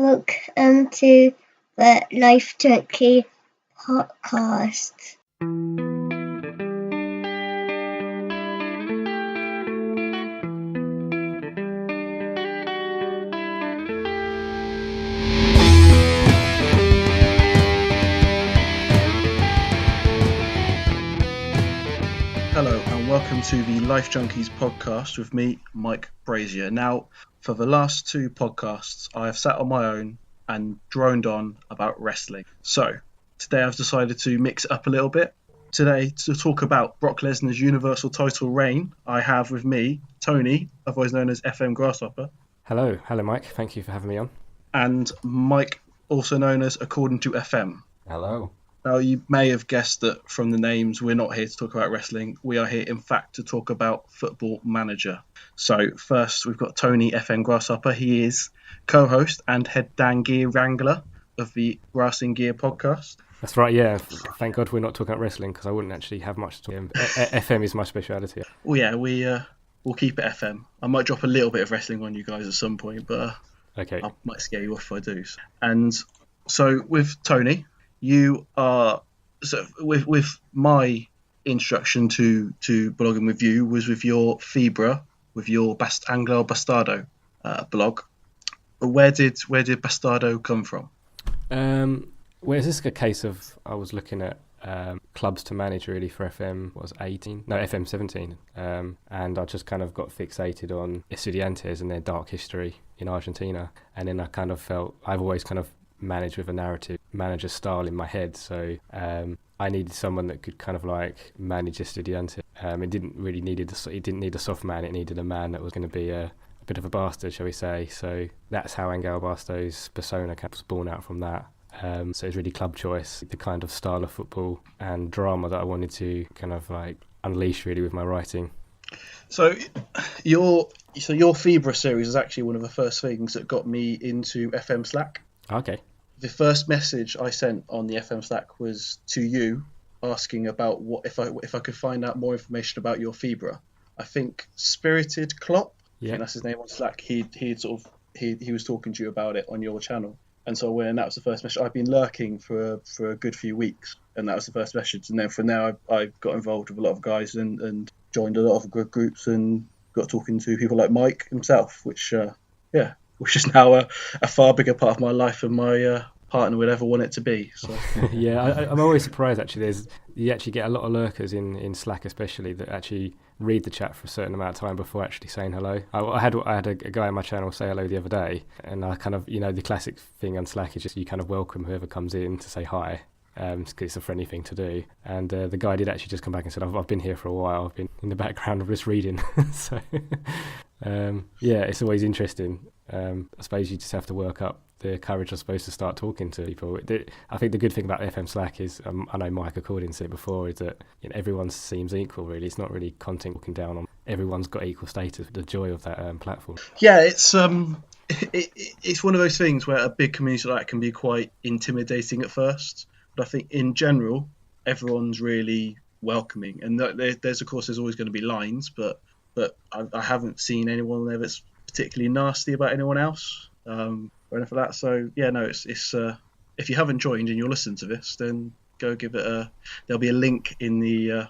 Welcome to the Life Junkie podcast. Hello and welcome to the Life Junkies podcast with me, Mike Brazier. Now, for the last two podcasts, I have sat on my own and droned on about wrestling. So, today I've decided to mix it up a little bit. Today, to talk about Brock Lesnar's Universal title reign, I have with me Tony, otherwise known as FM Grasshopper. Hello Mike, thank you for having me on. And Mike, also known as According to FM. Hello. Now, you may have guessed that from the names, we're not here to talk about wrestling. We are here, in fact, to talk about Football Manager. So, first, we've got Tony FM Grasshopper. He is co-host and head Dan Gear Wrangler of the Grass in Gear podcast. That's right, yeah. Thank God we're not talking about wrestling because I wouldn't actually have much to talk about. FM is my speciality. Well, yeah, we'll keep it FM. I might drop a little bit of wrestling on you guys at some point, but okay. I might scare you off if I do. And so, with Tony, you are with my introduction to blogging with you was with your Fibra, with your Anglo Bastardo blog. Where did Bastardo come from? Well, is this a case of I was looking at clubs to manage really for FM 17, and I just kind of got fixated on Estudiantes and their dark history in Argentina, and then I kind of felt I've always kind of manage with a narrative manager style in my head, so I needed someone that could kind of like manage Estudiantes. It didn't need a soft man, it needed a man that was going to be a bit of a bastard, shall we say. So that's how Angel Basto's persona was born out from that. So it's really club choice, the kind of style of football and drama that I wanted to kind of like unleash really with my writing. So your Fibra series is actually one of the first things that got me into FM Slack. Okay. The first message I sent on the FM Slack was to you, asking about what if I could find out more information about your Fibra. I think Spirited Klopp, I think that's his name on Slack. He was talking to you about it on your channel, and so that was the first message. I've been lurking for a good few weeks, and that was the first message. And then from there, I got involved with a lot of guys and joined a lot of good groups and got talking to people like Mike himself, which is now a far bigger part of my life than my partner would ever want it to be. So. Yeah, I'm always surprised actually. You actually get a lot of lurkers in Slack especially that actually read the chat for a certain amount of time before actually saying hello. I had a guy on my channel say hello the other day, and I kind of, the classic thing on Slack is just you kind of welcome whoever comes in to say hi. Because it's a friendly thing to do, and the guy did actually just come back and said, I've been here for a while, I've been in the background of just reading. So it's always interesting. I suppose you just have to work up the courage, I suppose, to start talking to people. I think the good thing about FM Slack is, I know Mike According said it before, is that everyone seems equal really. It's not really content looking down on, everyone's got equal status, the joy of that platform. Yeah, it's one of those things where a big community like that can be quite intimidating at first. But I think in general, everyone's really welcoming, and there's always going to be lines, but I haven't seen anyone there that's particularly nasty about anyone else or anything like that. So yeah, no, it's if you haven't joined and you're listening to this, then go give it there'll be a link in the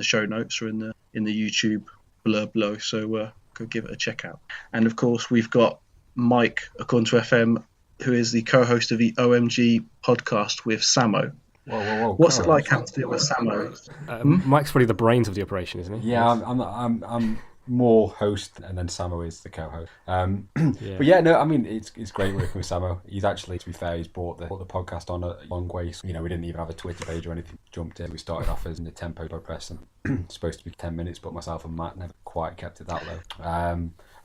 show notes or in the YouTube blurb below. So go give it a check out. And of course, we've got Mike According to FM, who is the co-host of the OMG podcast with Samo. Whoa. What's it like having to deal with Samo? Mike's probably the brains of the operation, isn't he? Yeah, I'm more host, and then Samo is the co-host. But yeah, no, I mean it's great working with Samo. He's actually, to be fair, he's brought the podcast on a long way. So, we didn't even have a Twitter page or anything. Jumped in. We started off as in the tempo press, and supposed to be 10 minutes, but myself and Matt never quite kept it that low.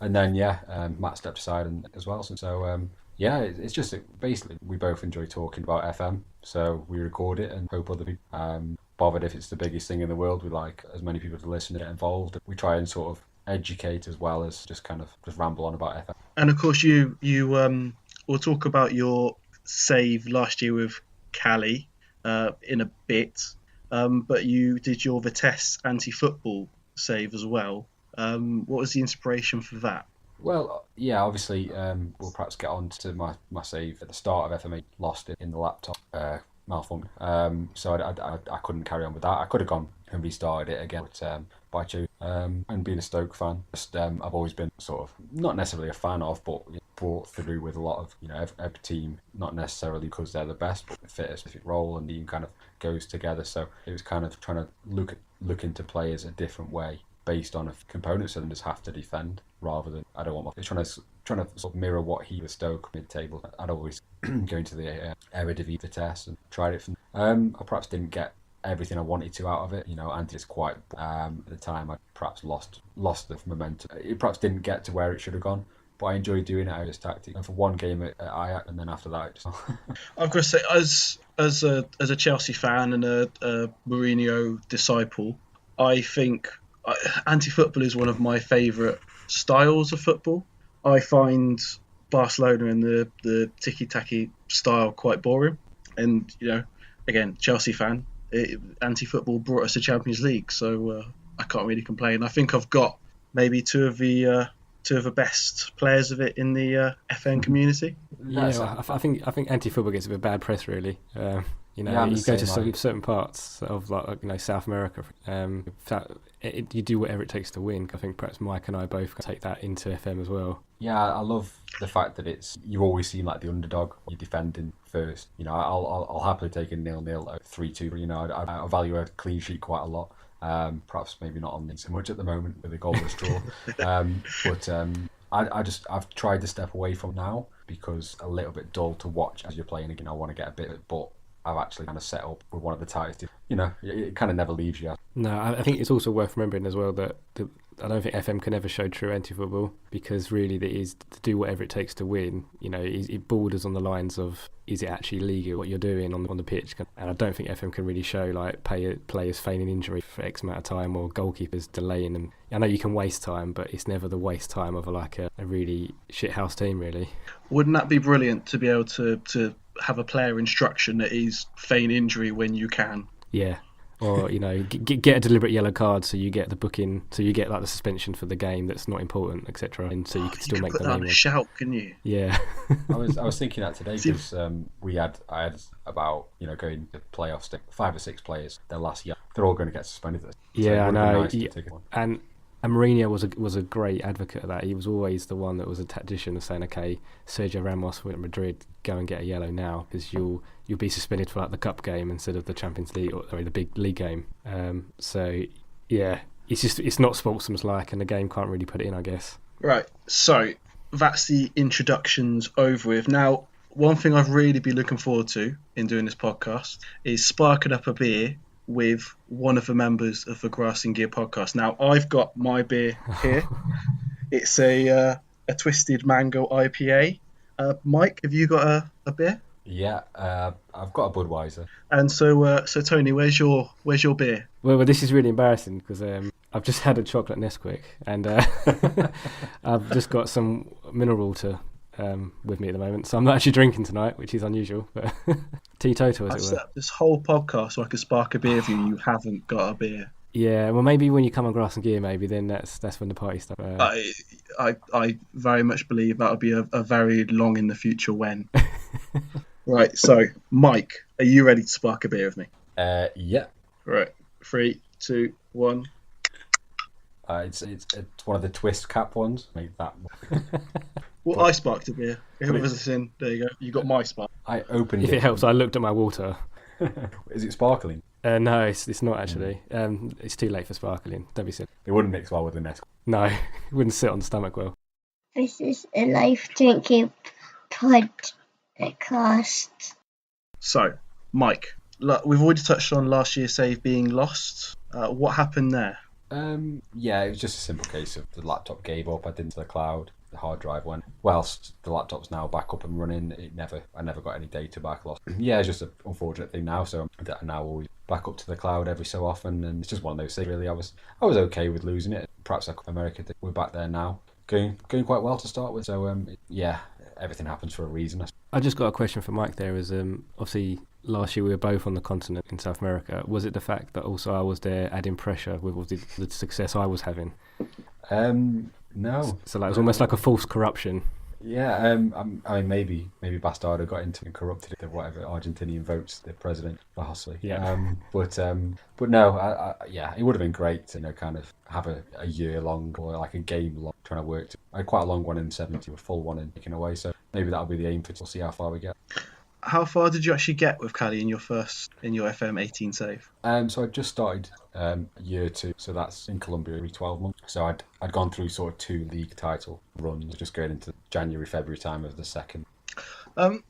And then Matt stepped aside as well. So it's just basically we both enjoy talking about FM, so we record it and hope other people bothered if it's the biggest thing in the world. We like as many people to listen and get involved. We try and sort of educate as well as just kind of just ramble on about FM. And of course, you will talk about your save last year with Cali in a bit, but you did your Vitesse anti-football save as well. What was the inspiration for that? Well, yeah, obviously, we'll perhaps get on to my save at the start of FMA. Lost it in the laptop malfunction. So I couldn't carry on with that. I could have gone and restarted it again, but I chose. And being a Stoke fan, I've always been sort of not necessarily a fan of, but brought through with a lot of every team, not necessarily because they're the best, but fit a specific role, and the team kind of goes together. So it was kind of trying to look into players a different way based on a component, so they just have to defend rather than trying to sort of mirror what he was Stoke mid-table. I'd always go into the Eredivisie test and tried it. I perhaps didn't get everything I wanted to out of it. And it's quite at the time I perhaps lost the momentum. It perhaps didn't get to where it should have gone. But I enjoyed doing it out as tactic. And for one game at Ajax, and then after that, I've got to say, as a Chelsea fan and a Mourinho disciple, I think anti-football is one of my favourite styles of football. I find Barcelona and the tiki-taki style quite boring. And, again, Chelsea fan, anti-football brought us to Champions League, so I can't really complain. I think I've got maybe two of the best players of it in the FN community. Yeah, I think anti-football gets a bit of bad press, really. You go to certain parts of South America. You do whatever it takes to win. I think perhaps Mike and I both take that into FM as well. Yeah, I love the fact that you always seem like the underdog. You're defending first. I'll happily take a 0-0, 3-2. I value a clean sheet quite a lot. Perhaps maybe not on me so much at the moment with a goalless draw. But I've tried to step away from now because a little bit dull to watch as you're playing again. I want to get a bit of it, but I've actually kind of set up with one of the tightest. It kind of never leaves you. No, I think it's also worth remembering as well that I don't think FM can ever show true anti-football, because really it is to do whatever it takes to win. It borders on the lines of, is it actually legal what you're doing on the pitch? And I don't think FM can really show players feigning injury for X amount of time or goalkeepers delaying them. I know you can waste time, but it's never the waste time of a really shithouse team, really. Wouldn't that be brilliant to be able to have a player instruction that is feign injury when you can? Yeah. Or get a deliberate yellow card, so you get the booking, so you get the suspension for the game that's not important, etc. And so you can still make the name. You can put that on a shout, can you? Yeah. I was thinking that today because I had about going to playoffs 5 or 6 players their last year. They're all going to get suspended. Yeah, I know. And Mourinho was a great advocate of that. He was always the one that was a tactician of saying, okay, Sergio Ramos went to Madrid, go and get a yellow now, because you'll be suspended for the cup game instead of the Champions League or the big league game. So yeah, it's not sportsmanlike, and the game can't really put it in, I guess. Right. So that's the introductions over with. Now, one thing I've really been looking forward to in doing this podcast is sparking up a beer with one of the members of the Grass and Gear podcast. Now, I've got my beer here. It's a Twisted Mango IPA. Mike, have you got a beer? Yeah, I've got a Budweiser. And so Tony, where's your beer? Well, this is really embarrassing because I've just had a chocolate Nesquik, and I've just got some mineral water with me at the moment, so I'm not actually drinking tonight, which is unusual, but teetotal, as I've it set were. up this whole podcast so I could spark a beer with you. You haven't got a beer. Yeah, well, maybe when you come on Grass and Gear, maybe then that's when the party starts. I very much believe that'll be a very long in the future when. Right, so Mike, are you ready to spark a beer with me? Yeah. Right, 3, 2, 1. It's one of the twist cap ones. Make that one. Well, I sparked a beer. Whoever's in, there you go. You got my spark. I opened If it helps, I looked at my water. Is it sparkling? No, it's not actually. It's too late for sparkling. Don't be silly. It wouldn't mix well with the Nesquik. No, it wouldn't sit on the stomach well. This is a Life Drinking podcast. So, Mike, we've already touched on last year's save being lost. What happened there? Yeah, it was just a simple case of the laptop gave up. I did into the cloud. The hard drive went. Whilst the laptop's now back up and running, I never got any data back lost. Yeah, it's just an unfortunate thing now. So I now always back up to the cloud every so often, and it's just one of those things. Really, I was okay with losing it. Perhaps America, we're back there now, going quite well to start with. So yeah, everything happens for a reason. I just got a question for Mike there. Is obviously last year we were both on the continent in South America. Was it the fact that also I was there adding pressure with the success I was having? No. So like, it's almost like a false corruption. Yeah, I mean, maybe Bastardo got into and corrupted the whatever Argentinian votes the president, possibly. Yeah. But no, yeah, it would have been great to kind of have a year long or like a game long trying to work. I had quite a long one in 70, a full one in taken away. So maybe that'll be the aim for. We'll see how far we get. How far did you actually get with Cali in your FM 18 save? So I just started year 2, so that's in Colombia every 12 months. So I'd gone through sort of 2 league title runs, just going into January, February time of the second. The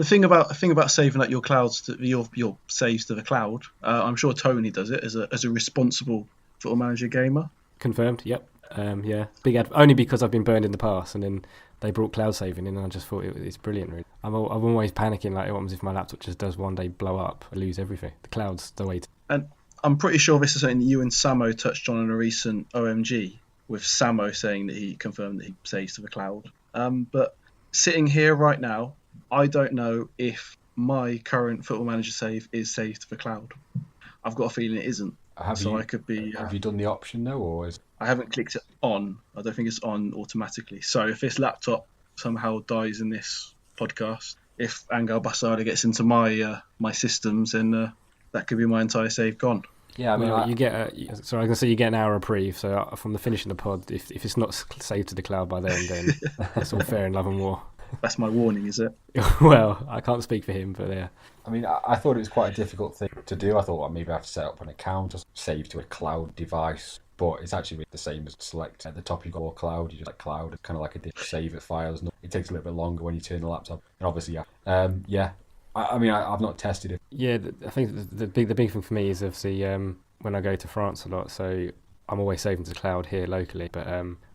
thing about saving like your clouds to your saves to the cloud, I'm sure Tony does it as a responsible Football Manager gamer. Confirmed. Yep. Yeah. Only because I've been burned in the past, and then they brought cloud saving in, and I just thought it's brilliant. Really, I'm always panicking like, what happens if my laptop just does one day blow up, I lose everything. The cloud's the way. And I'm pretty sure this is something that you and Samo touched on in a recent OMG, with Samo saying that he confirmed that he saves to the cloud. But sitting here right now, I don't know if my current Football Manager save is saved to the cloud. I've got a feeling it isn't. Have you done the option though, or is... I haven't clicked it on. I don't think it's on automatically. So if this laptop somehow dies in this podcast, if Angel Bastardo gets into my systems, then that could be my entire save gone. Yeah, I mean, you get I was going to say you get an hour reprieve. So from the finishing of the pod, if it's not saved to the cloud by then it's all fair in love and war. That's my warning, is it? Well, I can't speak for him, but yeah. I mean, I thought it was quite a difficult thing to do. I thought, well, maybe I have to set up an account or save to a cloud device. But it's actually the same as select at the top. You've got all cloud. You just like cloud. It's kind of like a save it files. It takes a little bit longer when you turn the laptop. And obviously, yeah. I mean, I've not tested it. Yeah, I think the big thing for me is obviously when I go to France a lot. So I'm always saving to the cloud here locally. But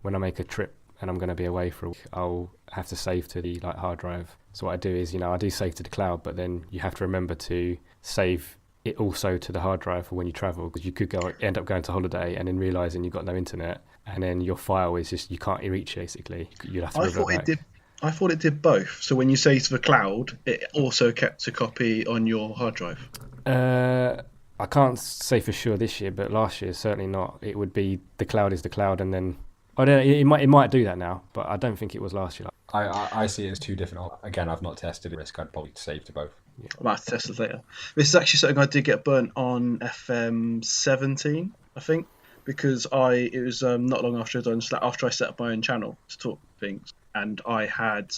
when I make a trip and I'm going to be away for a week, I'll have to save to the hard drive. So what I do is, I do save to the cloud, but then you have to remember to save it also to the hard drive for when you travel, because you could end up going to holiday and then realising you've got no internet, and then your file is just, you can't reach basically. You'd have to revert back. I thought it did both. So when you save to the cloud, it also kept a copy on your hard drive. I can't say for sure this year, but last year certainly not. It would be the cloud is the cloud, and then I don't know, it might do that now, but I don't think it was last year. I see it as 2 different. Again, I've not tested it. I'd probably save to both. Yeah. I might have to test it later. This is actually something I did get burnt on FM 17, I think, because it was not long after I set up my own channel to talk things, and I had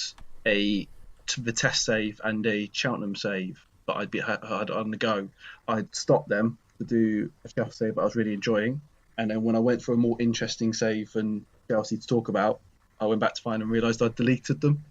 the test save and a Cheltenham save that I'd on the go. I'd stopped them to do a Chelsea save that I was really enjoying, and then when I went for a more interesting save and Chelsea to talk about, I went back to find and realised I'd deleted them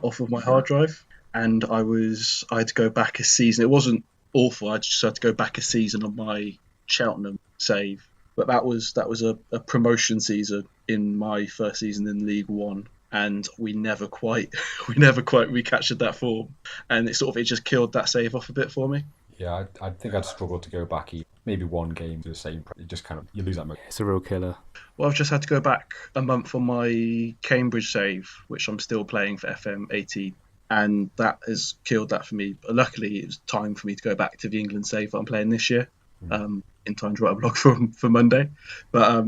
off of my hard drive. And I had to go back a season. It wasn't awful. I just had to go back a season on my Cheltenham save. But that was a promotion season in my first season in League One, and we never quite recaptured that form. And it just killed that save off a bit for me. Yeah, I think I'd struggle to go back maybe one game to the same. It just kind of, you lose that motivation. It's a real killer. Well, I've just had to go back a month on my Cambridge save, which I'm still playing for FM 18. And that has killed that for me. But luckily, it was time for me to go back to the England save that I'm playing this year, in time to write a blog for Monday. But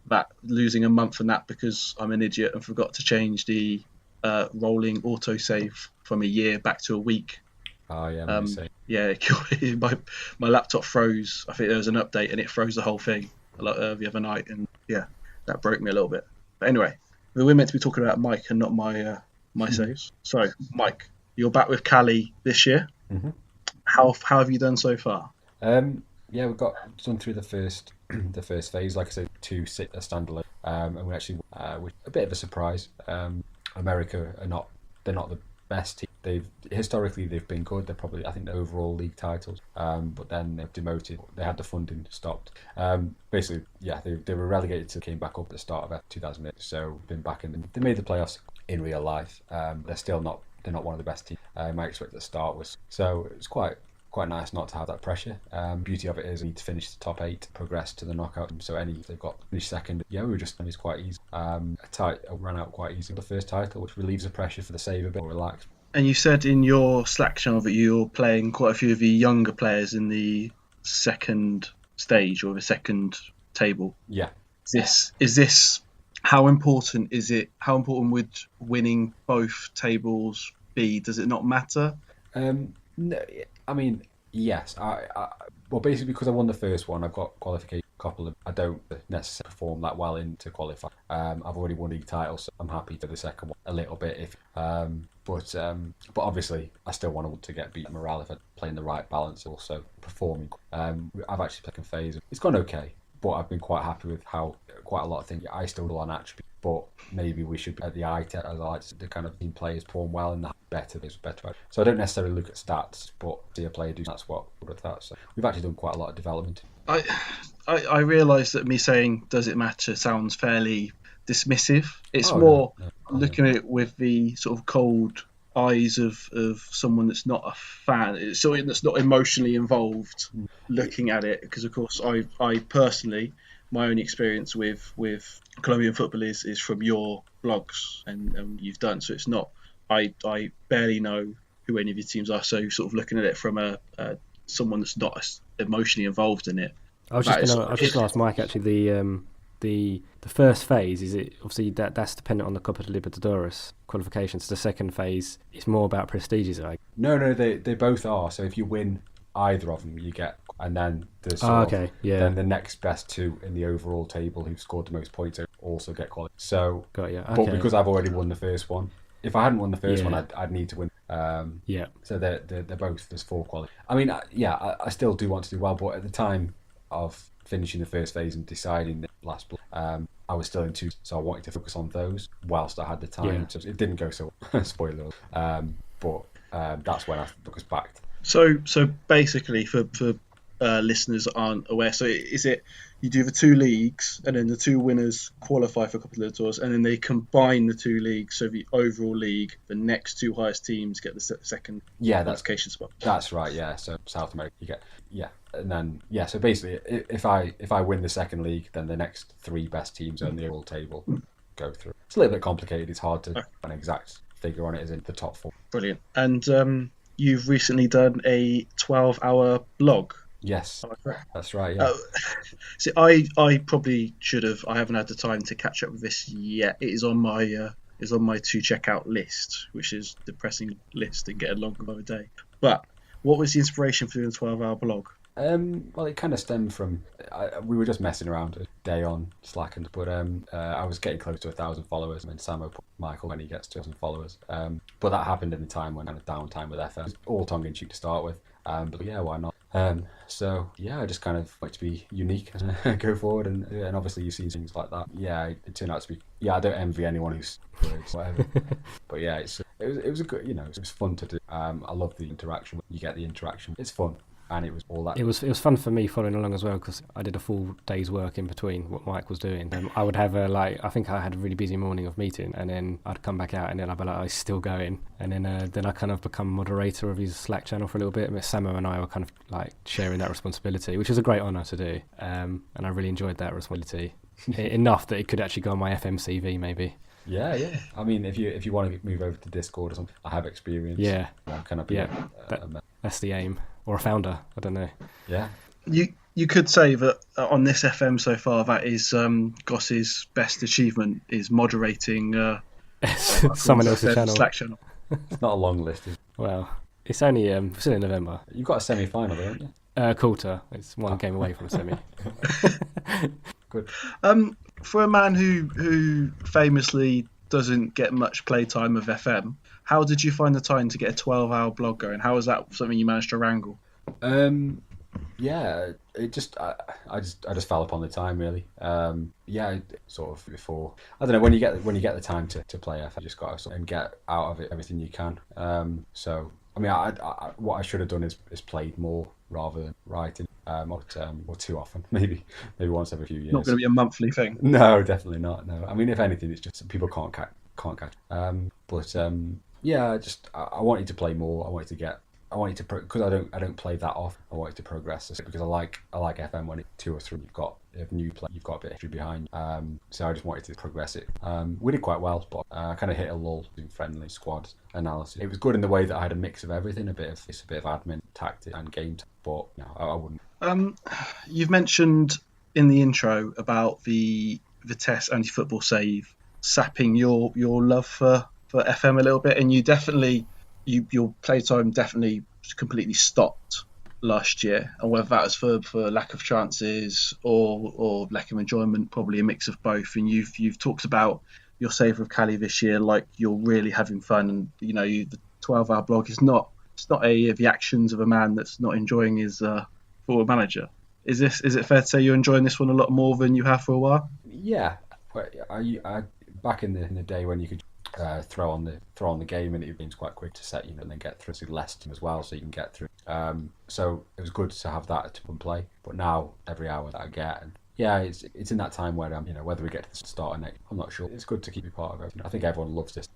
that losing a month on that because I'm an idiot and forgot to change the rolling auto save from a year back to a week. Oh yeah, it killed my laptop froze. I think there was an update and it froze the whole thing the other night, and yeah, that broke me a little bit. But anyway, we're meant to be talking about Mike and not my saves. So, Mike, you're back with Cali this year. Mm-hmm. How have you done so far? Yeah, we've done through the first phase. Like I said, 2 sit a standalone, and we actually with a bit of a surprise. America they're not the best team. Historically they've been good. They're probably, I think, the overall league titles. But then they've demoted. They had the funding stopped. Basically, yeah, they were relegated came back up at the start of 2008. So been back in. They made the playoffs in real life. They're still not. They're not one of the best teams. I expect at the start was. So it's quite nice not to have that pressure. Beauty of it is we need to finish the top 8, progress to the knockout. So if they've got finished second, yeah, it's quite easy. Ran out quite easy. The first title, which relieves the pressure for the save a bit more relaxed. And you said in your Slack channel that you're playing quite a few of the younger players in the second stage or the second table. Yeah. Is this how important is it? How important would winning both tables be? Does it not matter? No, I mean, yes. Well, basically because I won the first one, I've got qualification. Couple of I don't necessarily perform that well into qualify. I've already won league titles, so I'm happy to the second one a little bit. But obviously I still want to get beat morale if I'm playing the right balance, also performing. I've actually played phase. It's gone okay, but I've been quite happy with how quite a lot of things I still do on attribute. But maybe we should be at the eye test. I like the kind of team players perform well and that better. So I don't necessarily look at stats, but see a player do. That's what with that. So we've actually done quite a lot of development. I realise that me saying does it matter sounds fairly dismissive. It's more looking at it with the sort of cold eyes of someone that's not a fan, someone that's not emotionally involved, looking at it. Because of course, I personally, my only experience with Colombian football is from your blogs and you've done. So it's not. I barely know who any of your teams are. So sort of looking at it from a someone that's not emotionally involved in it. I was just going to ask Mike actually the first phase, is it obviously that's dependent on the Copa de Libertadores qualifications. The second phase is more about prestiges, right? No, they both are. So if you win either of them, you get, and then there's then the next best two in the overall table who've scored the most points also get qualified. So, okay. But because I've already won the first one, if I hadn't won the first one, I'd need to win. So they're both, there's 4 quality. I mean, I still do want to do well, but at the time of finishing the first phase and deciding the last block, I was still in 2, so I wanted to focus on those whilst I had the time. So it didn't go so spoiler, but that's when I focused back. So basically, for listeners that aren't aware, so is it you do the 2 leagues and then the 2 winners qualify for a couple of tours and then they combine the 2 leagues, so the overall league, the next 2 highest teams get the second qualification spot. That's right. Yeah. So South America, you get and then so basically, if I win the second league, then the next 3 best teams on the overall table go through. It's a little bit complicated. It's hard to an exact figure on it. As in the top 4. Brilliant. And you've recently done a 12-hour blog. Yes, that's right. Yeah. See, I probably should have. I haven't had the time to catch up with this yet. It is on my to check out list, which is a depressing list and getting longer by the day. But what was the inspiration for doing a 12-hour blog? Well, it kind of stemmed from we were just messing around a day on Slack, but I was getting close to 1,000 followers, and Samo put Michael when he gets to 1,000 followers. But that happened in the time when I had downtime with FM. It was all tongue in cheek to start with. But yeah, why not? I just kind of like to be unique and go forward, and obviously you've seen things like that. Yeah, it turned out to be. Yeah, I don't envy anyone who's whatever. But yeah, it was a good. It was fun to do. I love the interaction. You get the interaction. It's fun. And it was all that. It was fun for me following along as well, because I did a full day's work in between what Mike was doing. I would have I think I had a really busy morning of meeting, and then I'd come back out, and then I'd be like, I'm still going, and then I kind of become moderator of his Slack channel for a little bit. And Samo and I were kind of like sharing that responsibility, which was a great honour to do, and I really enjoyed that responsibility enough that it could actually go on my FM CV maybe. Yeah. I mean, if you want to move over to Discord or something, I have experience. Yeah. That's the aim. Or a founder, I don't know. Yeah. You could say that on this FM so far, that is Goss's best achievement is moderating someone else's channel. Slack channel. It's not a long list, is it? Well, it's only still in November. You've got a semi-final, haven't you? Quarter. It's one game away from a semi. Good. For a man who famously doesn't get much playtime of FM, how did you find the time to get a 12-hour blog going? How was that something you managed to wrangle? Yeah, it just I just fell upon the time really. Sort of before, I don't know, when you get the time to play FM, you just got to and get out of it everything you can. So I mean, I what I should have done is played more rather than writing, or too often, maybe once every few years. Not going to be a monthly thing. No, definitely not. No, I mean, if anything, it's just people can't catch. I wanted to play more. Because I don't play that often. I wanted to progress because I like FM when it's 2 or 3. You've got a new play, you've got a bit of history behind. So I just wanted to progress it. We did quite well, but I kind of hit a lull in friendly squad analysis. It was good in the way that I had a mix of everything, a bit of admin, tactic, and game. But I wouldn't. You've mentioned in the intro about the Vitesse anti-football save sapping your love for FM a little bit, and you definitely your playtime definitely completely stopped last year, and whether that was for lack of chances or lack of enjoyment, probably a mix of both. And you've talked about your save with Cali this year like you're really having fun, and the 12-hour blog is not the actions of a man that's not enjoying his football manager. Is it fair to say you're enjoying this one a lot more than you have for a while? Yeah, I back in the day when you could throw on the game and it was quite quick to set, and then get through to less team as well, so you can get through. So it was good to have that to play. But now every hour that I get, and yeah, it's in that time where whether we get to the start or next, I'm not sure. It's good to keep you part of it. I think everyone loves this.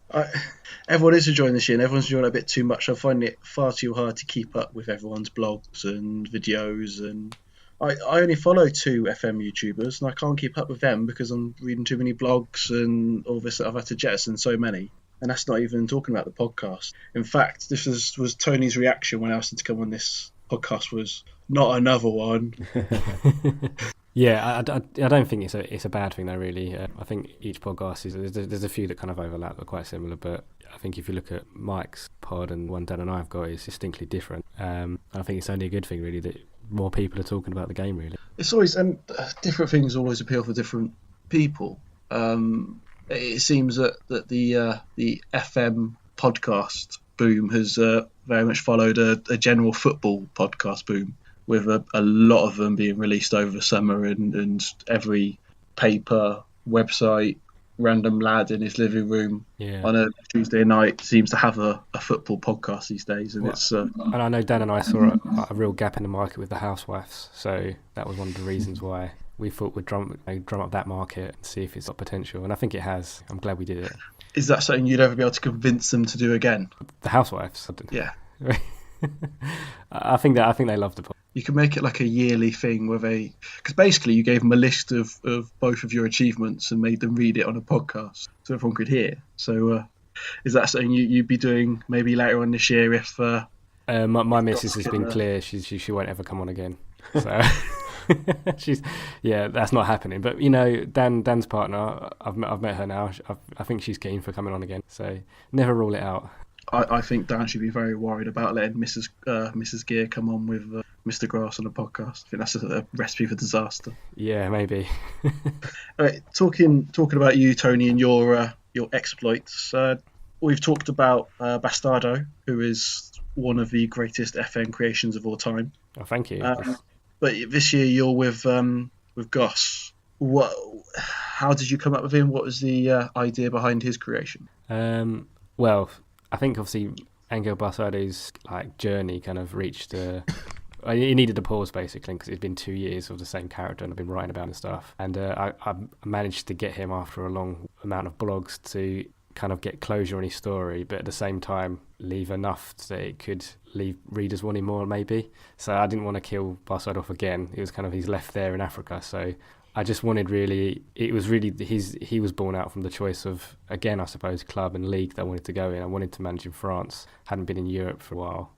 Everyone is enjoying this year, and everyone's enjoying it a bit too much. I find it far too hard to keep up with everyone's blogs and videos, and I only follow 2 FM YouTubers, and I can't keep up with them because I'm reading too many blogs and all this. I've had to jettison so many, and that's not even talking about the podcast. In fact, this was Tony's reaction when I asked him to come on this podcast was not another one. Yeah, I don't think it's a bad thing though, really. I think each podcast there's a few that kind of overlap but quite similar, but I think if you look at Mike's pod and one Dan and I have got, it's distinctly different. I think it's only a good thing really that more people are talking about the game, really. It's always, and different things always appeal for different people. It seems that the FM podcast boom has very much followed a general football podcast boom, with a lot of them being released over the summer, and every paper, website, random lad in his living room on a Tuesday night seems to have a football podcast these days. And it's and I know Dan and I saw a real gap in the market with the housewives, so that was one of the reasons why we thought we'd drum up that market and see if it's got potential, and I think it has. I'm glad we did it. Is that something you'd ever be able to convince them to do again? The housewives? Yeah. I think they love the podcast. You can make it like a yearly thing because basically you gave them a list of both of your achievements and made them read it on a podcast so everyone could hear. So is that something you'd be doing maybe later on this year if... my missus has been clear she won't ever come on again. So that's not happening. But Dan's partner, I've met her now. I think she's keen for coming on again. So never rule it out. I think Dan should be very worried about letting Mrs. Gear come on with Mr. Grass on a podcast. I think that's a recipe for disaster. Yeah, maybe. All right, talking about you, Tony, and your exploits. We've talked about Bastardo, who is one of the greatest FN creations of all time. Oh, thank you. But this year you're with Goss. How did you come up with him? What was the idea behind his creation? Well, I think obviously Angel Bastardo's journey kind of reached he needed a pause basically because it's been 2 years of the same character and I've been writing about and stuff, and I managed to get him after a long amount of blogs to kind of get closure on his story, but at the same time leave enough that it could leave readers wanting more maybe. So I didn't want to kill Bastardo off again. It was kind of he's left there in Africa, so I just wanted he was born out from the choice of, again, I suppose, club and league that I wanted to go in. I wanted to manage in France, hadn't been in Europe for a while.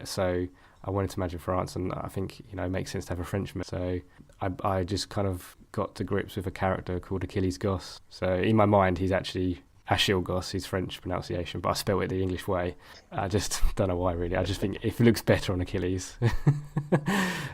So I wanted to manage in France, and I think, it makes sense to have a Frenchman. So I just kind of got to grips with a character called Achilles Goss. So in my mind, he's actually Achille Goss, his French pronunciation, but I spell it the English way. I just don't know why, really. I just think it looks better on Achilles.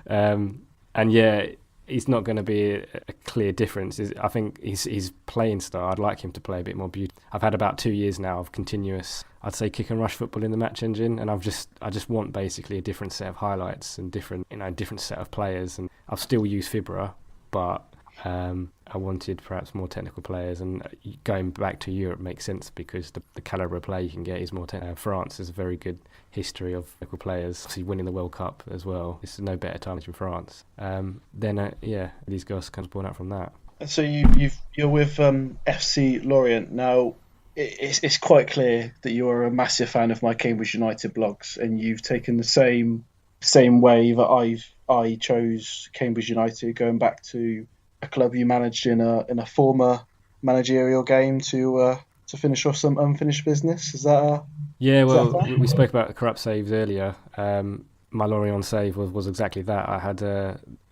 And yeah, it's not going to be a clear difference. I think his playing style, I'd like him to play a bit more beautiful. I've had about 2 years now of continuous, I'd say, kick and rush football in the match engine, and I just want basically a different set of highlights and different set of players. And I'll still use Fibra, but I wanted perhaps more technical players, and going back to Europe makes sense because the calibre of play you can get is more technical. France has a very good history of local players, obviously winning the World Cup as well. This is no better time than France. These guys kind of born out from that. So you're with FC Lorient now. It's quite clear that you're a massive fan of my Cambridge United blogs, and you've taken the same way that I chose Cambridge United, going back to a club you managed in a former managerial game to finish off some unfinished business. Is that? We spoke about corrupt saves earlier. my Lorient save was exactly that. I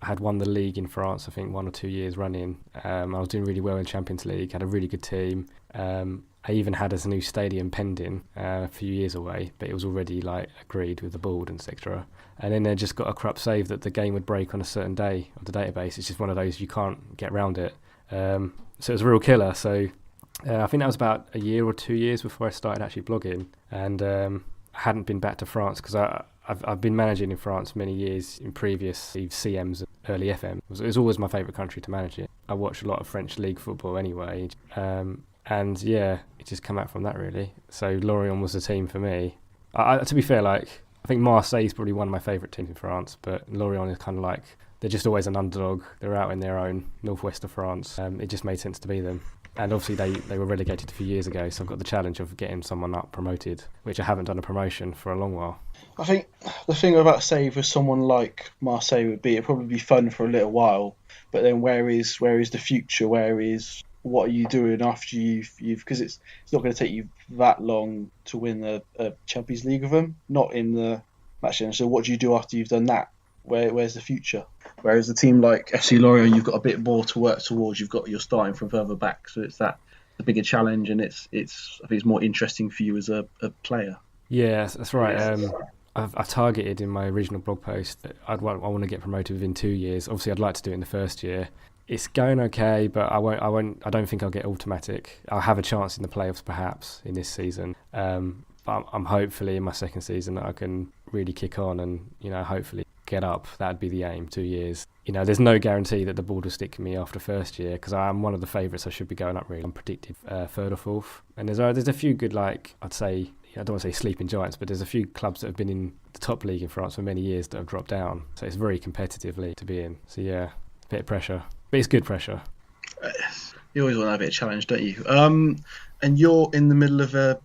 had won the league in France, I think 1 or 2 years running. I was doing really well in Champions League, had a really good team. I even had a new stadium pending a few years away, but it was already like agreed with the board and etc. And then they just got a corrupt save that the game would break on a certain day of the database. It's just one of those, you can't get around it. So it was a real killer. So I think that was about a year or 2 years before I started actually blogging, and I hadn't been back to France because I've been managing in France many years in previous CMs and early FM. It was always my favourite country to manage it. I watched a lot of French league football anyway, and yeah, it just came out from that really. So Lorient was the team for me. To be fair, like I think Marseille is probably one of my favourite teams in France, but Lorient is kind of like, they're just always an underdog. They're out in their own northwest of France. It just made sense to be them. And obviously they were relegated a few years ago, so I've got the challenge of getting someone up promoted, which I haven't done a promotion for a long while. I think the thing about save with someone like Marseille would be, it'd probably be fun for a little while, but then where is the future? What are you doing after you've because it's not going to take you that long to win a Champions League with them, not in the match end. So what do you do after you've done that? Where's the future? Whereas a team like FC Lorient, you've got a bit more to work towards. You're starting from further back, so it's the bigger challenge, and it's I think it's more interesting for you as a player. Yeah, that's right. I've targeted in my original blog post that I want to get promoted within 2 years. Obviously, I'd like to do it in the first year. It's going okay, but I don't think I'll get automatic. I'll have a chance in the playoffs perhaps in this season. But I'm hopefully in my second season that I can really kick on and hopefully get up. That'd be the aim. 2 years. There's no guarantee that the board will stick me after first year because I'm one of the favourites. I should be going up really. I'm predicted third or fourth, and there's a few good, like I'd say. I don't want to say sleeping giants, but there's a few clubs that have been in the top league in France for many years that have dropped down. So it's a very competitive league to be in. So yeah, a bit of pressure, but it's good pressure. You always want to have a bit of challenge, don't you? And you're in the middle of a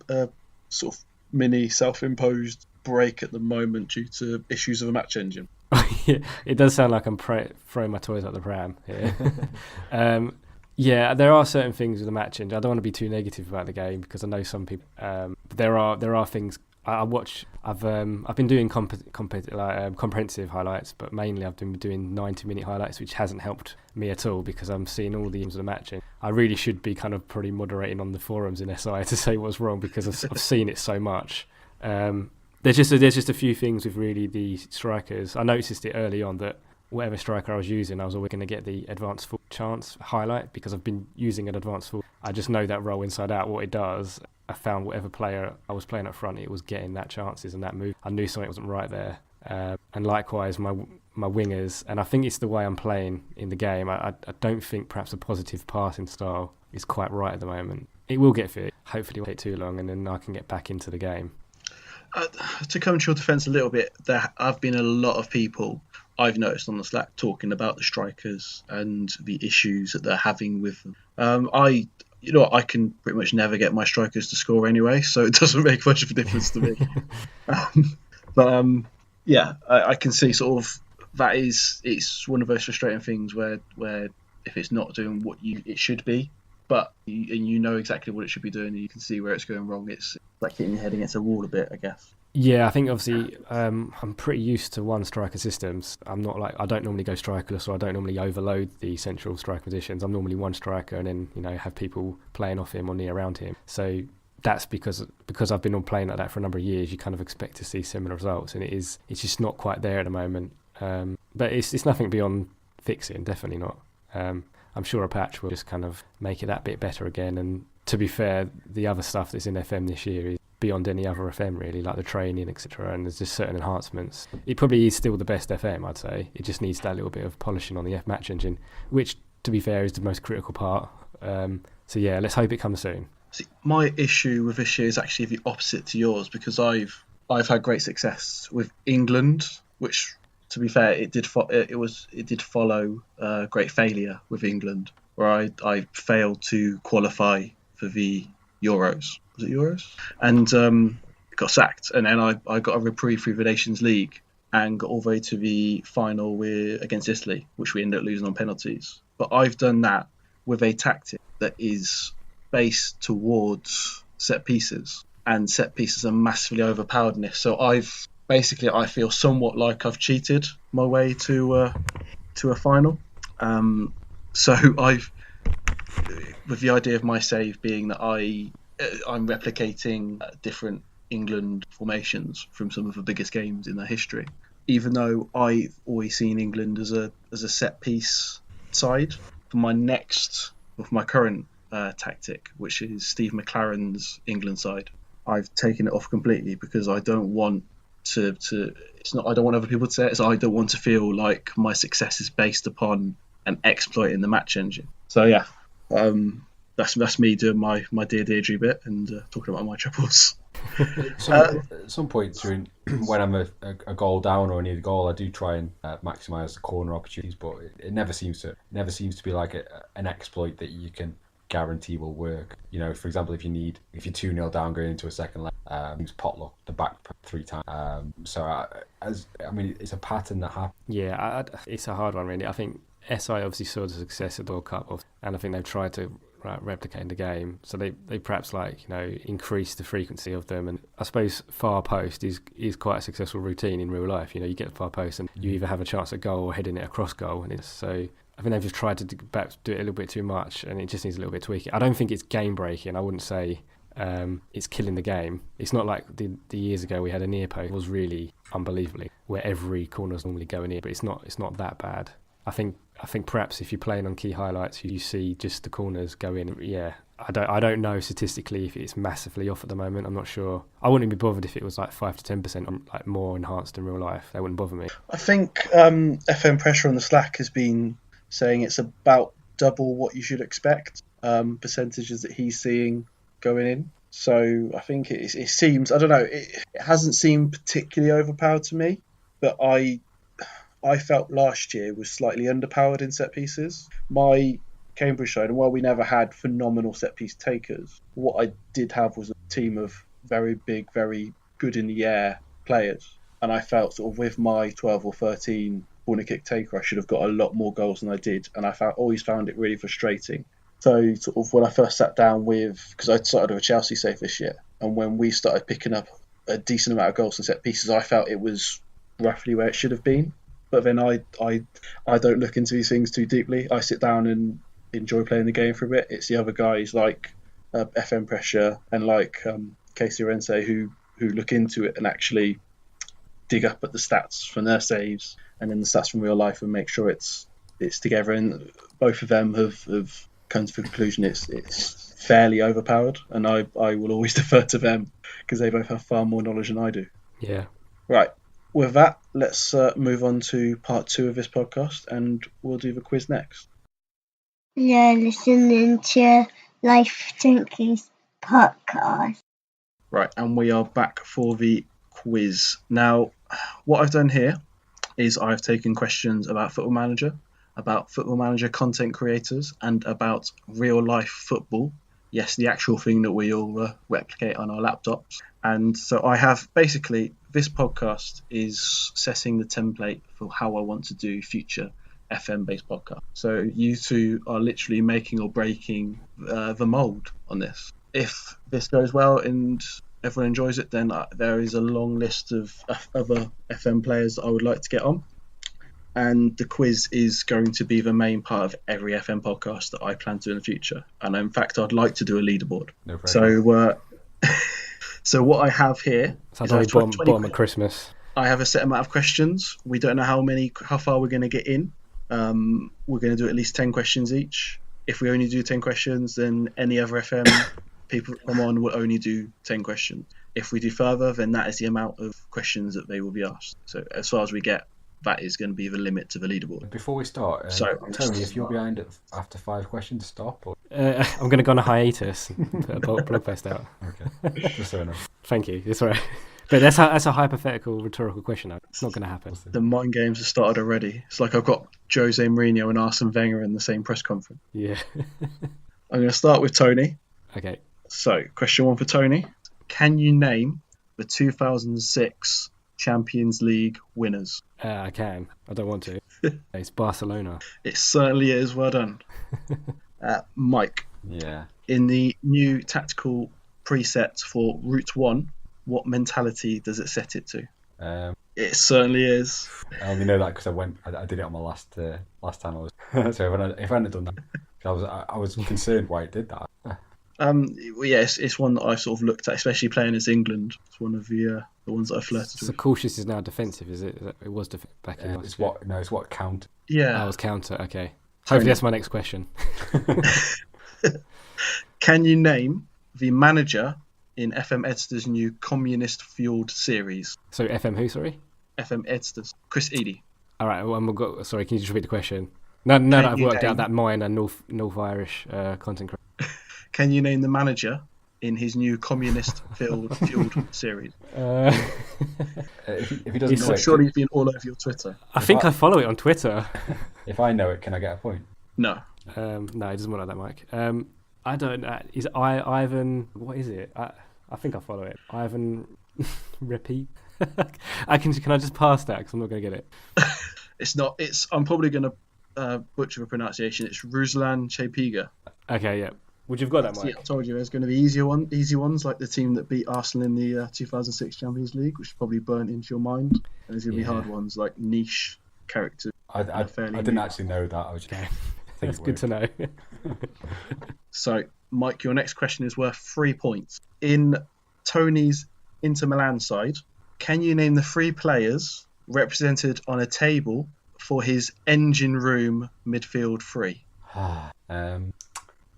sort of mini self-imposed break at the moment due to issues of a match engine. Yeah, it does sound like I'm throwing my toys out the pram here. Yeah, there are certain things with the match engine. I don't want to be too negative about the game because I know some people. There are things I watch. I've been doing comprehensive highlights, but mainly I've been doing 90-minute highlights, which hasn't helped me at all because I'm seeing all the games of the match. And I really should be kind of probably moderating on the forums in SI to say what's wrong because I've seen it so much. There's just a few things with really the strikers. I noticed it early on that whatever striker I was using, I was always going to get the advanced full chance highlight because I've been using an advanced full. I just know that role inside out, what it does. I found whatever player I was playing up front, it was getting that chances and that move. I knew something wasn't right there. And likewise, my wingers, and I think it's the way I'm playing in the game. I don't think perhaps a positive passing style is quite right at the moment. It will get fit. Hopefully it won't take too long and then I can get back into the game. To come to your defence a little bit, there have been a lot of people I've noticed on the Slack talking about the strikers and the issues that they're having with them. I can pretty much never get my strikers to score anyway, so it doesn't make much of a difference to me. I can see sort of that it's one of those frustrating things where if it's not doing what it should be, but you know exactly what it should be doing, and you can see where it's going wrong. It's like hitting your head against a wall a bit, I guess. Yeah, I think obviously I'm pretty used to one striker systems. I don't normally go strikerless, or I don't normally overload the central striker positions. I'm normally one striker and then have people playing off him or near around him. So that's because I've been on playing like that for a number of years. You kind of expect to see similar results, and it's just not quite there at the moment. But it's nothing beyond fixing, definitely not. I'm sure a patch will just kind of make it that bit better again. And to be fair, the other stuff that's in FM this year is beyond any other FM really, like the training, etc. And there's just certain enhancements. It probably is still the best FM, I'd say. It just needs that little bit of polishing on the F match engine, which, to be fair, is the most critical part. So yeah, let's hope it comes soon. See, my issue with this year is actually the opposite to yours, because I've had great success with England, which, to be fair, it did follow great failure with England, where I failed to qualify for the Euros. Was it Euros? And got sacked. And then I got a reprieve through the Nations League and got all the way to the final against Italy, which we ended up losing on penalties. But I've done that with a tactic that is based towards set pieces, and set pieces are massively overpowered in this. So I've basically I feel somewhat like I've cheated my way to a final. So I've, with the idea of my save being that I'm replicating different England formations from some of the biggest games in their history. Even though I've always seen England as a set piece side, for my current tactic, which is Steve McLaren's England side, I've taken it off completely because I don't want to. It's not. I don't want other people to say it. So I don't want to feel like my success is based upon an exploit in the match engine. So yeah, that's me doing my Dear Deirdre bit and talking about my troubles. At some point during when I'm a goal down or I need a goal, I do try and maximise the corner opportunities, but it never seems to be like an exploit that you can guarantee will work. You know, for example, if you're 2-0 down going into a second leg, use potluck the back 3 times. It's a pattern that happens. Yeah, it's a hard one really. I think SI obviously saw the success of the World Cup, and I think they've tried to replicate the game, so they perhaps increase the frequency of them. And I suppose far post is quite a successful routine in real life. You know, you get the far post and you either have a chance at goal or heading it across goal, and so I think they've just tried to do it a little bit too much, and it just needs a little bit tweaking. I don't think it's game breaking. I wouldn't say it's killing the game. It's not like the years ago we had a near post. It was really unbelievably where every corner's normally going in, but it's not that bad. I think perhaps if you're playing on key highlights, you see just the corners go in. Yeah, I don't know statistically if it's massively off at the moment. I'm not sure. I wouldn't be bothered if it was like 5 to 10% like more enhanced in real life. That wouldn't bother me. I think FM Pressure on the Slack has been saying it's about double what you should expect, percentages that he's seeing going in. So I think it seems, I don't know, it hasn't seemed particularly overpowered to me, but I felt last year was slightly underpowered in set pieces. My Cambridge side, and while we never had phenomenal set piece takers, what I did have was a team of very big, very good in the air players. And I felt sort of with my 12 or 13 corner kick taker, I should have got a lot more goals than I did. And I always found it really frustrating. So sort of when I first sat down because I started with a Chelsea save this year, and when we started picking up a decent amount of goals and set pieces, I felt it was roughly where it should have been. But then I don't look into these things too deeply. I sit down and enjoy playing the game for a bit. It's the other guys like FM Pressure and like Casey Rense who look into it and actually dig up at the stats from their saves and then the stats from real life and make sure it's together. And both of them have come to the conclusion it's fairly overpowered, and I will always defer to them because they both have far more knowledge than I do. Yeah. Right. With that, let's move on to part 2 of this podcast, and we'll do the quiz next. You're listening to Life Junkies podcast. Right, and we are back for the quiz. Now, what I've done here is I've taken questions about Football Manager content creators, and about real-life football. Yes, the actual thing that we all replicate on our laptops. And so I have basically, this podcast is setting the template for how I want to do future FM-based podcasts. So you two are literally making or breaking the mold on this. If this goes well and everyone enjoys it, then there is a long list of other FM players that I would like to get on. And the quiz is going to be the main part of every FM podcast that I plan to do in the future. And in fact, I'd like to do a leaderboard. No So what I have here is I have bottom of Christmas. I have a set amount of questions. We don't know how far we're going to get in. We're going to do at least 10 questions each. If we only do 10 questions, then any other FM people that come on will only do 10 questions. If we do further, then that is the amount of questions that they will be asked. So as far as we get, that is going to be the limit to the leaderboard. Before we start, Tony, if you're behind after 5 questions, stop. Or... I'm going to go on a hiatus and put a blog post out. Okay, just so enough. Thank you. That's all right. But that's a hypothetical, rhetorical question. It's not going to happen. The mind games have started already. It's like I've got Jose Mourinho and Arsene Wenger in the same press conference. Yeah. I'm going to start with Tony. Okay. So, question 1 for Tony. Can you name the 2006 Champions League winners? I can. I don't want to. It's Barcelona. It certainly is. Well done. Mike. Yeah. In the new tactical preset for Route 1, what mentality does it set it to? It certainly is. I only know that because I did it on my last time I was. So if I hadn't done that, I was concerned why it did that. Well, yes, it's one that I sort of looked at, especially playing as England. It's one of the ones that I flirted So with. cautious is now defensive, is it? It was back in last year. It's what count. Yeah. Oh, it was counter. Okay. Hopefully that's my next question. Can you name the manager in FM Edster's new communist-fueled series? So FM who? Sorry. FM Edster's. Chris Eady. All right. Well, sorry. Can you just repeat the question? Now that I've worked out that mine and North Irish content creator. Can you name the manager in his new communist-fueled series? If he doesn't know it, surely you've been all over your Twitter. I think I follow it on Twitter. If I know it, can I get a point? No. No, it doesn't work like that, Mike. I don't know. Is Ivan? What is it? I think I follow it. Ivan, repeat. Can I just pass that because I'm not going to get it. It's not. I'm probably going to butcher the pronunciation. It's Ruslan Chepiga. Okay, yeah. Would you've got that, Mike? Yeah, I told you there's going to be easy ones like the team that beat Arsenal in the 2006 Champions League, which is probably burnt into your mind. And there's going to be hard ones like niche characters. I didn't actually know that. I was just That's good to know. So, Mike, your next question is worth 3 points. In Tony's Inter Milan side, can you name the 3 players represented on a table for his engine room midfield 3?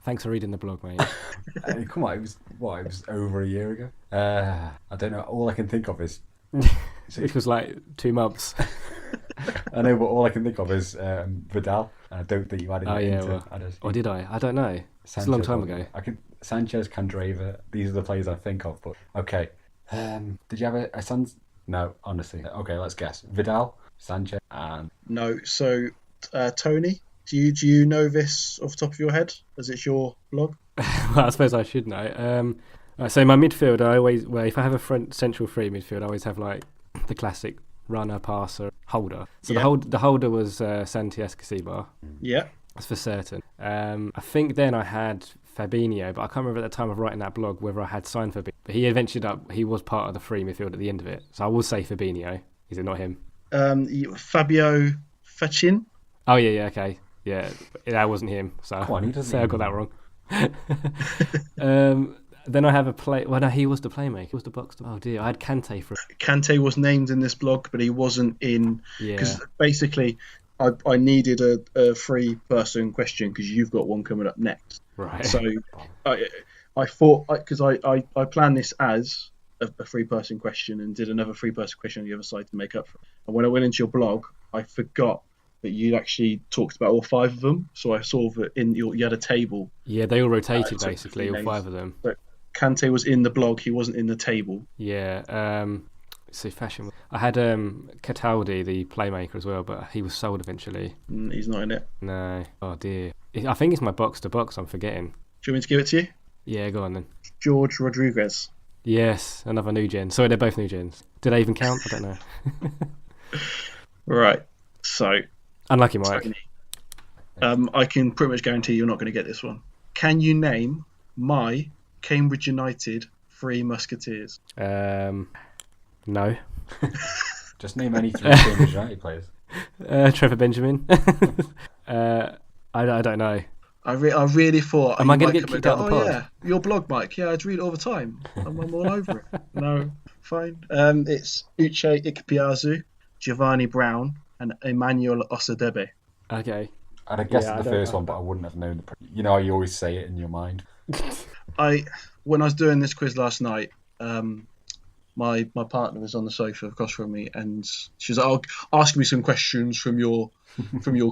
Thanks for reading the blog, mate. Come on, it was over a year ago. I don't know. All I can think of is it was like 2 months. I know, but all I can think of is Vidal. I don't think you added it into. Or did I? I don't know. Sanchez, it's a long time ago. Sanchez, Candreva. These are the players I think of. But okay. Did you have a Sans? No, honestly. Okay, let's guess. Vidal, Sanchez, and no. So, Tony, do you know this off the top of your head, as it's your blog? Well, I suppose I should know. So my midfield, if I have a central free midfield, I always have like the classic runner, passer, holder. So the holder was Santi Escasibar. Yeah, that's for certain. I think then I had Fabinho, but I can't remember at the time of writing that blog whether I had signed Fabinho. But he was part of the free midfield at the end of it. So I will say Fabinho. Is it not him? Fabio Fachin. Oh yeah, okay. Yeah, that wasn't him. So come on, he doesn't I got that wrong. Then I have a play. Well, no, he was the playmaker. He was the box. Oh dear, I had Kante for. Kante was named in this blog, but he wasn't in. Because basically, I needed a 3-person question because you've got one coming up next. Right. So I thought because I planned this as a 3-person question and did another 3-person question on the other side to make up for it. And when I went into your blog, I forgot that you actually talked about all 5 of them. So I saw that you had a table. Yeah, they all rotated basically, all 5 of them. But Kante was in the blog, he wasn't in the table. Yeah, so fashion. I had Cataldi, the playmaker as well, but he was sold eventually. He's not in it. No. Oh dear. I think it's my box to box I'm forgetting. Do you want me to give it to you? Yeah, go on then. George Rodriguez. Yes, another new gen. Sorry, they're both new gens. Do they even count? I don't know. Right, so... Unlucky, Mike. Tony, I can pretty much guarantee you're not going to get this one. Can you name my Cambridge United 3 Musketeers? No. Just name any 3 Cambridge United players. Trevor Benjamin. I don't know. I really thought... Am I going to get kicked out of the pod? Yeah, your blog, Mike. Yeah, I'd read it all the time. I'm all over it. No, fine. It's Uche Ikpeazu, Giovanni Brown, and Emmanuel Osadebe. Okay. I'd have guessed the first one, but I wouldn't have known the... You know how you always say it in your mind? When I was doing this quiz last night, my partner was on the sofa across from me, and she was like, "Oh, ask me some questions from your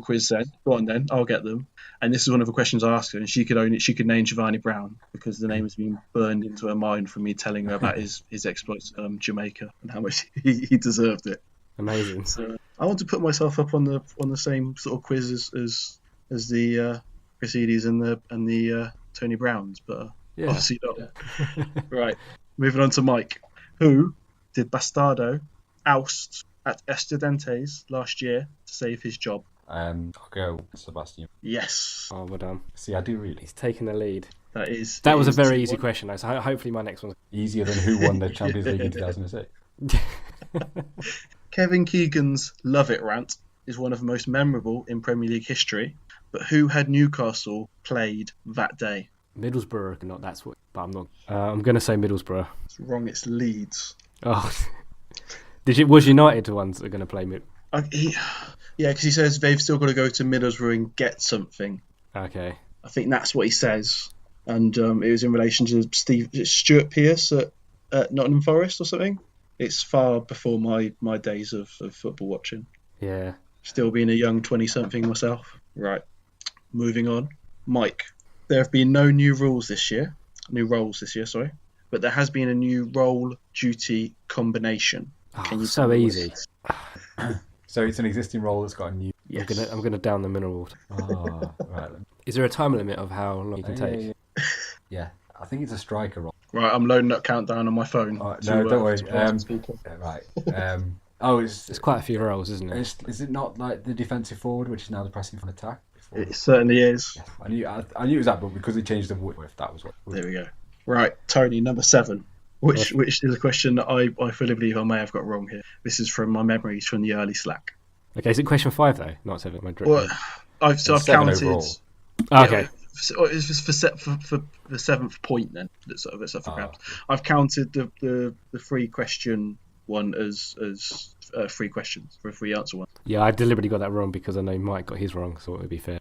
quiz then. Go on then, I'll get them." And this is one of the questions I asked her, and she could name Giovanni Brown because the name has been burned into her mind from me telling her about his exploits at Jamaica and how much he deserved it. Amazing. So I want to put myself up on the same sort of quiz as the Chris Eadys and the Tony Browns, but obviously not. Right, moving on to Mike. Who did Bastardo oust at Estudiantes last year to save his job? I'll go Sebastian. Yes. Oh, well done. See, I do read. He's taken the lead. That was a very easy question, though, so hopefully my next one's easier than who won the Champions League in 2006. Kevin Keegan's "Love It" rant is one of the most memorable in Premier League history, but who had Newcastle played that day? Middlesbrough, not that's what, but I'm not. I'm going to say Middlesbrough. It's wrong. It's Leeds. Oh, was United the ones that are going to play mid? Yeah, because he says they've still got to go to Middlesbrough and get something. Okay. I think that's what he says, and it was in relation to Stuart Pearce at Nottingham Forest or something. It's far before my days of football watching. Yeah. Still being a young 20-something myself. Right. Moving on. Mike, there have been no new roles this year, sorry, but there has been a new role duty combination. Can you so easy. So it's an existing role that's got a new... Yes. I'm gonna down the mineral water. Oh, right. Is there a time limit of how long you can take? Yeah, I think it's a striker role. Right, I'm loading up countdown on my phone. No, don't worry. Right. It's quite a few roles, isn't it? Is it not like the defensive forward, which is now the pressing from attack? It certainly is. Yes, I knew it was that, but because it changed the width, that was what. There we go. Right, Tony, number 7. Which is a question that I fully believe I may have got wrong here. This is from my memories from the early Slack. Okay, is it question 5 though, not 7? Well, I've counted. Overall. Yeah, Okay. it's just for the 7th point then. That's up for grabs. I've counted the 3-question one as 3 questions for a 3-answer one. Yeah, I deliberately got that wrong because I know Mike got his wrong, so it would be fair.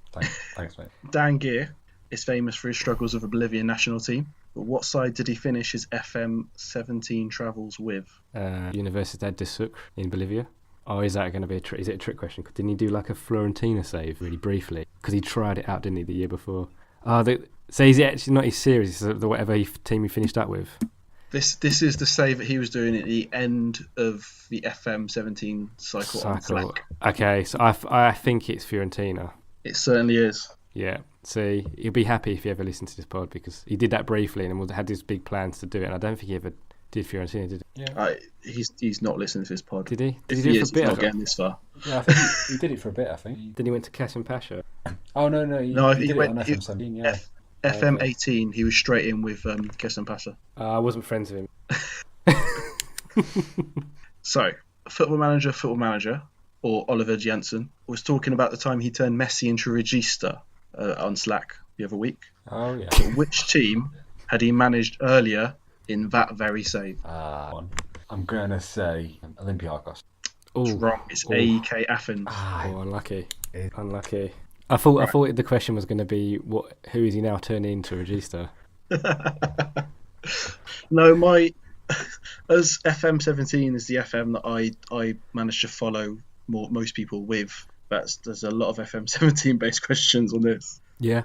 Thanks, mate. Dan Gear is famous for his struggles with the Bolivian national team. But what side did he finish his FM17 travels with? Universidad de Sucre in Bolivia. Oh, is that going to be is it a trick question? Didn't he do like a Florentina save really briefly? Because he tried it out, didn't he, the year before? So is it actually not his series? Is it the whatever team he finished up with? This is the save that he was doing at the end of the FM17 cycle. On Slack. Okay, so I think it's Fiorentina. It certainly is. Yeah. See, he'll be happy if he ever listens to this pod because he did that briefly and had these big plans to do it. And I don't think he ever did Fiorentina, did he? Yeah. He's not listening to this pod. Did he? If he is, he's not getting this far. Yeah, I think he did it for a bit, I think. Then he went to Kasim Pasha. Oh, no. He went on FM17, yeah. FM18, he was straight in with Kasim Pasha. I wasn't friends with him. So, Football Manager, or Oliver Janssen, was talking about the time he turned Messi into Regista on Slack the other week. Oh, yeah. Which team had he managed earlier in that very save? I'm going to say Olympiacos. It's wrong. It's AEK Athens. Unlucky. Unlucky. I thought the question was going to be who is he now turning into Regista? No, as FM17 is the FM that I managed to follow most people with. There's a lot of FM17 based questions on this. Yeah.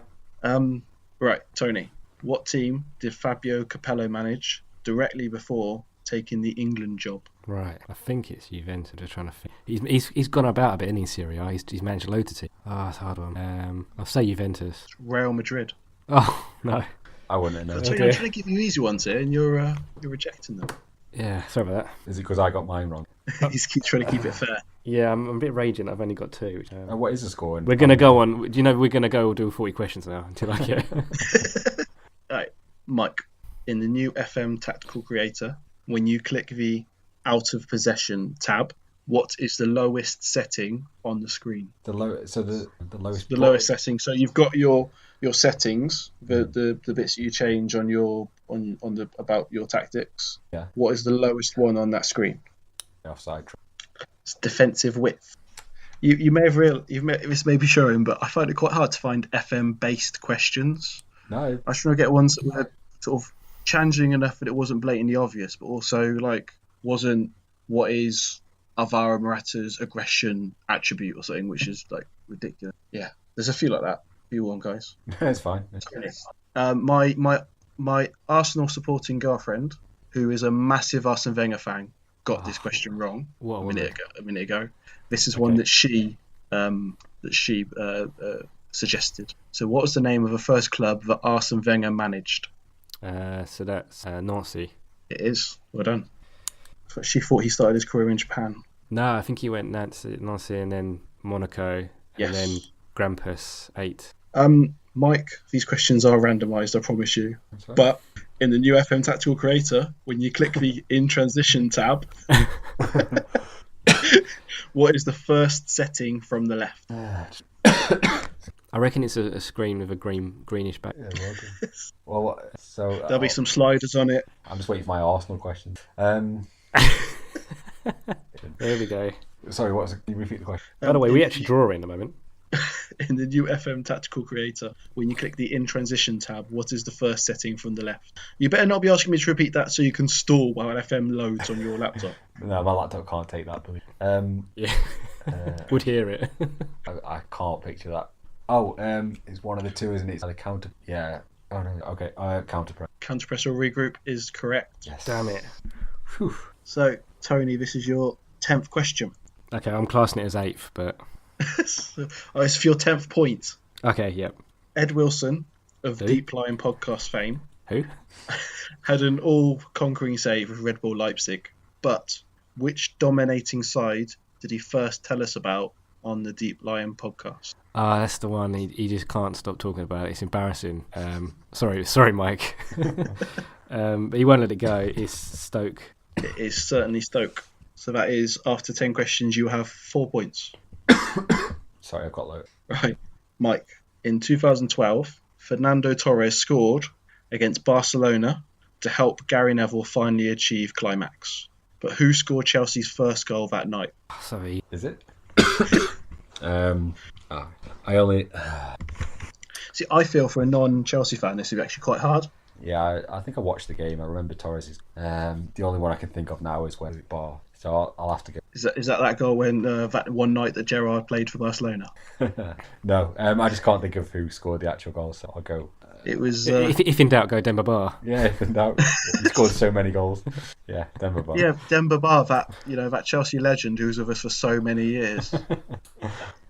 Right, Tony. What team did Fabio Capello manage directly before taking the England job? Right, I think it's Juventus. They're trying to think. He's gone about a bit in Serie A. He's managed loads of teams. It's a hard one. I'll say Juventus. It's Real Madrid. Oh no, I wouldn't know. I'm trying to give you easy ones here, and you're rejecting them. Yeah, sorry about that. Is it because I got mine wrong? He's trying to keep it fair. Yeah, I'm a bit raging. I've only got 2. What is the score? We're going to go on. Do you know we're going to go do 40 questions now until I get... All right, Mike, in the new FM Tactical Creator, when you click the Out of Possession tab, what is the lowest setting on the screen? The lowest. The lowest setting. So you've got your settings, the bits that you change on about your tactics. Yeah. What is the lowest one on that screen? Offside. It's defensive width. You may have this may be showing, but I find it quite hard to find FM based questions. No. I was trying to get ones that were sort of challenging enough that it wasn't blatantly obvious, but also wasn't what is Alvaro Morata's aggression attribute or something, which is ridiculous. Yeah, there's a few like that. You on, guys? It's fine. My Arsenal supporting girlfriend, who is a massive Arsene Wenger fan, got this question wrong a minute ago. This is one that she suggested. So, what was the name of the first club that Arsene Wenger managed? So that's Nancy. It is. Well done. She thought he started his career in Japan. No, I think he went Nancy and then Monaco, and then Grampus 8. Mike, these questions are randomised, I promise you. Right. But in the new FM Tactical Creator, when you click the In Transition tab, what is the first setting from the left? I reckon it's a screen with a greenish back. Yeah, well, so There'll be some sliders on it. I'm just waiting for my Arsenal question. There we go. Sorry, can you repeat the question? By the way, we actually draw in the moment. In the new FM Tactical Creator, when you click the In Transition tab, what is the first setting from the left? You better not be asking me to repeat that so you can stall while FM loads on your laptop. No, my laptop can't take that. Yeah, would hear it. I can't picture that. Oh, it's one of the two, isn't it? It's like a counter. Yeah. Oh no. Okay. Counter press. Counter press or regroup is correct. Yes. Damn it. Whew. So, Tony, this is your 10th question. Okay, I'm classing it as 8th, but... It's for your 10th point. Okay, yep. Ed Wilson of Who? Deep Line podcast fame Who? had an all-conquering save with Red Bull Leipzig. But which dominating side did he first tell us about on the Deep Lion podcast? Ah, that's the one. He just can't stop talking about it. It's embarrassing. Sorry, Mike. But he won't let it go. It's Stoke. It is certainly Stoke. So that is, after 10 questions, you have 4 points. Sorry, I've got low. Right. Mike, in 2012, Fernando Torres scored against Barcelona to help Gary Neville finally achieve climax. But who scored Chelsea's first goal that night? Sorry. Is it? I only. See, I feel for a non-Chelsea fan, this is actually quite hard. Yeah, I think I watched the game. I remember Torres. The only one I can think of now is when Bar. So I'll have to go. Is that goal when that one night that Gerrard played for Barcelona? No, I just can't think of who scored the actual goal. So I'll go. It was. If in doubt, go Demba Ba. Yeah, if in doubt, he scored so many goals. Yeah, Denver Bar. Yeah, Demba Ba, that Chelsea legend who was with us for so many years.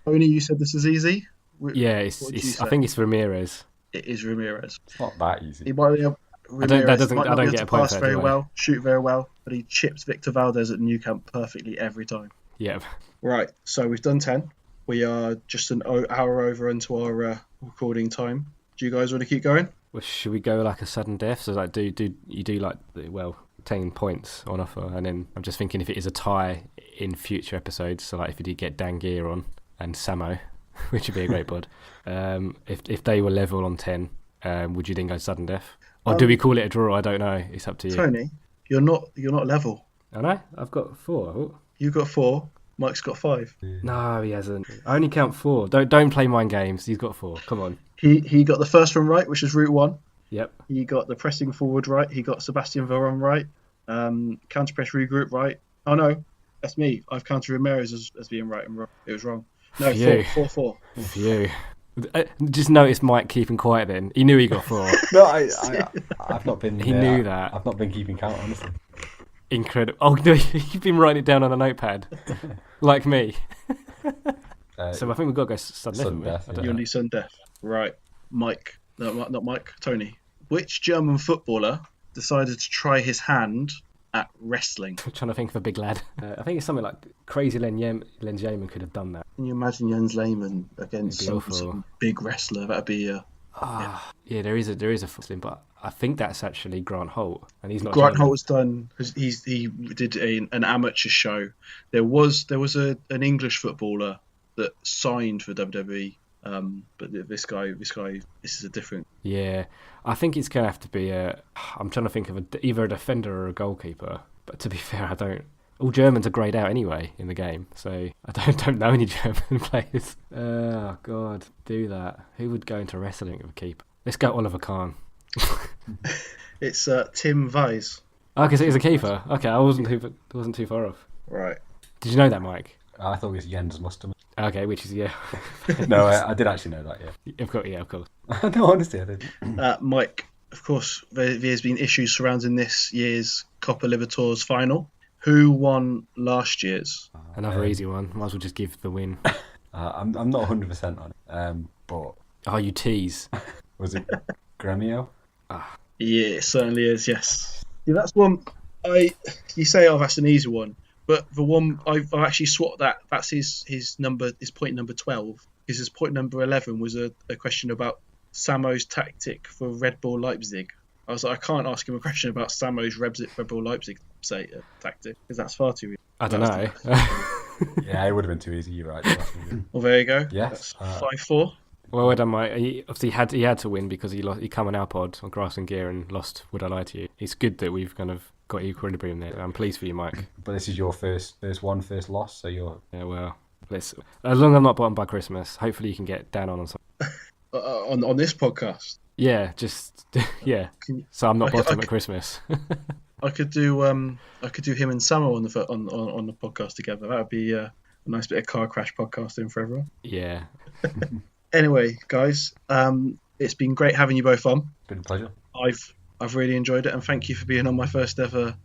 Only you said this is easy. Yeah, I think it's Ramirez. It is Ramirez. It's not that easy. He might be able, Ramirez might not be able to pass very well, shoot very well, but he chips Victor Valdez at Nou Camp perfectly every time. Yep. Right, so we've done 10. We are just an hour over into our recording time. Do you guys want to keep going? Well, should we go like a sudden death? So like, do 10 points on offer, and then I'm just thinking if it is a tie in future episodes. So like if you did get Dangier on and Samo, which would be a great pod. If they were level on 10, would you then go sudden death, or do we call it a draw? I don't know. It's up to you. Tony, you're not level. I know. I've got 4. You got 4. Mike's got 5. No, he hasn't. I only count 4. Don't play mind games. He's got 4. Come on. He got the first one right, which is Route 1. Yep. He got the pressing forward right. He got Sebastian Veron right. Counter press regroup right. Oh no, that's me. I've counted Ramirez as being right and wrong. It was wrong. No, 4. For you. Just notice Mike keeping quiet then. He knew he got 4. No, I've not been. He knew that. I've not been keeping count, honestly. Incredible. Oh, no, you've been writing it down on a notepad. Like me. So I think we've got to go sudden death. You'll need sudden death. Right. Mike. No, not Mike. Tony. Which German footballer decided to try his hand at wrestling? I'm trying to think of a big lad. I think it's something like crazy Len Jamin could have done that. Can you imagine Jens Lehmann against some big wrestler? That'd be yeah, there is a football, but I think that's actually Grant Holt, and he's not. Grant Holt was done because he did an amateur show. There was an English footballer that signed for WWE, but this is a different. Yeah, I think it's gonna have to be I'm trying to think of either a defender or a goalkeeper. But to be fair, I don't. All Germans are greyed out anyway in the game, so I don't know any German players. Oh God, do that. Who would go into wrestling with a keeper? Let's go Oliver Kahn. It's Tim Weiss. Okay, so he's a keeper. Okay, I wasn't too far off. Right. Did you know that, Mike? I thought it was Jens Musterman. Okay, which is No, I did actually know that. Yeah, of course. No, honestly, I did. Mike, of course, there's been issues surrounding this year's Copa Libertadores final. Who won last year's? Another easy one. Might as well just give the win. I'm not 100% on it. But oh, you tease. Was it Gremio? Yeah, it certainly is. Yes. Yeah, that's one. You say, that's an easy one, but the one I've actually swapped that. That's his number. His point number 12. Because his point number 11 was a question about Samo's tactic for Red Bull Leipzig. I was like, I can't ask him a question about Samo's Red Bull Leipzig tactic because that's far too easy. I don't know. Yeah, it would have been too easy. You're right. Well, there you go. Yes. That's 5-4. Well, I done obviously he had to win because he come on our pod on Grass and Gear and lost. Would I lie to you? It's good that we've kind of got equilibrium there. I'm pleased for you, Mike. But this is your first loss, so you're. Yeah, well, as long as I'm not bottom by Christmas, hopefully you can get down on something. On this podcast. Yeah, just yeah. So I'm not bottom at Christmas. I could do him and Samo on the podcast together. That would be a nice bit of car crash podcasting for everyone. Yeah. Anyway, guys, it's been great having you both on. It's been a pleasure. I've really enjoyed it, and thank you for being on my first ever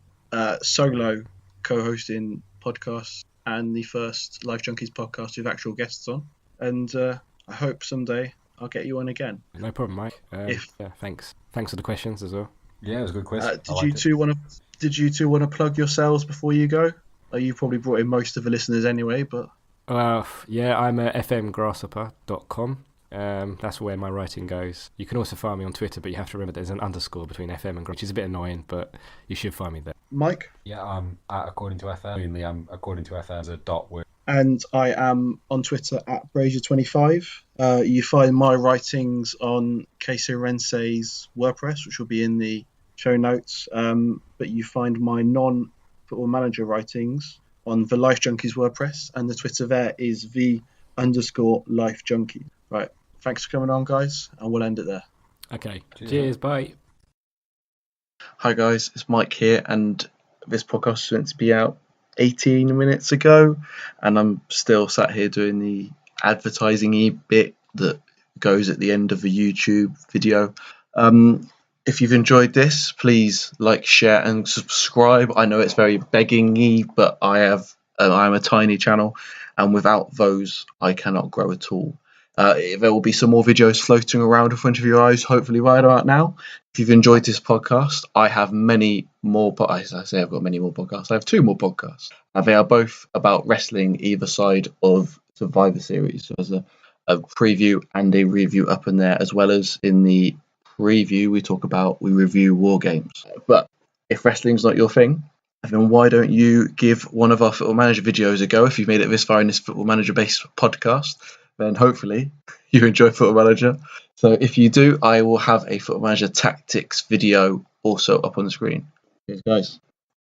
solo co-hosting podcast and the first Life Junkies podcast with actual guests on. And I hope someday I'll get you on again. No problem, Mike. Yeah, thanks for the questions as well. Yeah, it was a good quiz. Did you two want to plug yourselves before you go? You probably brought in most of the listeners anyway, but yeah, I'm at fmgrasshopper.com. That's where my writing goes. You can also find me on Twitter, but you have to remember there's an underscore between FM and which is a bit annoying, but you should find me there. Mike? Yeah, I'm at According to FM. Mainly, I'm According to FM as a dot word. And I am on Twitter at Brazier25. You find my writings on Casey Rense's WordPress, which will be in the show notes. But you find my non-Football Manager writings on the Life Junkies WordPress, and the Twitter there is _Life Junkie. Right. Thanks for coming on, guys, and we'll end it there. Okay. Cheers. Bye. Hi, guys. It's Mike here, and this podcast is meant to be out 18 minutes ago, and I'm still sat here doing the advertising-y bit that goes at the end of a YouTube video. If you've enjoyed this, please like, share, and subscribe. I know it's very begging-y, but I'm a tiny channel, and without those, I cannot grow at all. There will be some more videos floating around in front of your eyes, hopefully right about now. If you've enjoyed this podcast, I have many more. I say I've got many more podcasts. I have 2 more podcasts. And they are both about wrestling either side of Survivor Series. So there's a preview and a review up in there, as well as in the preview we review war games. But if wrestling's not your thing, then why don't you give one of our Football Manager videos a go? If you've made it this far in this Football Manager based podcast, then hopefully you enjoy Football Manager. So if you do, I will have a Football Manager tactics video also up on the screen. Cheers, guys.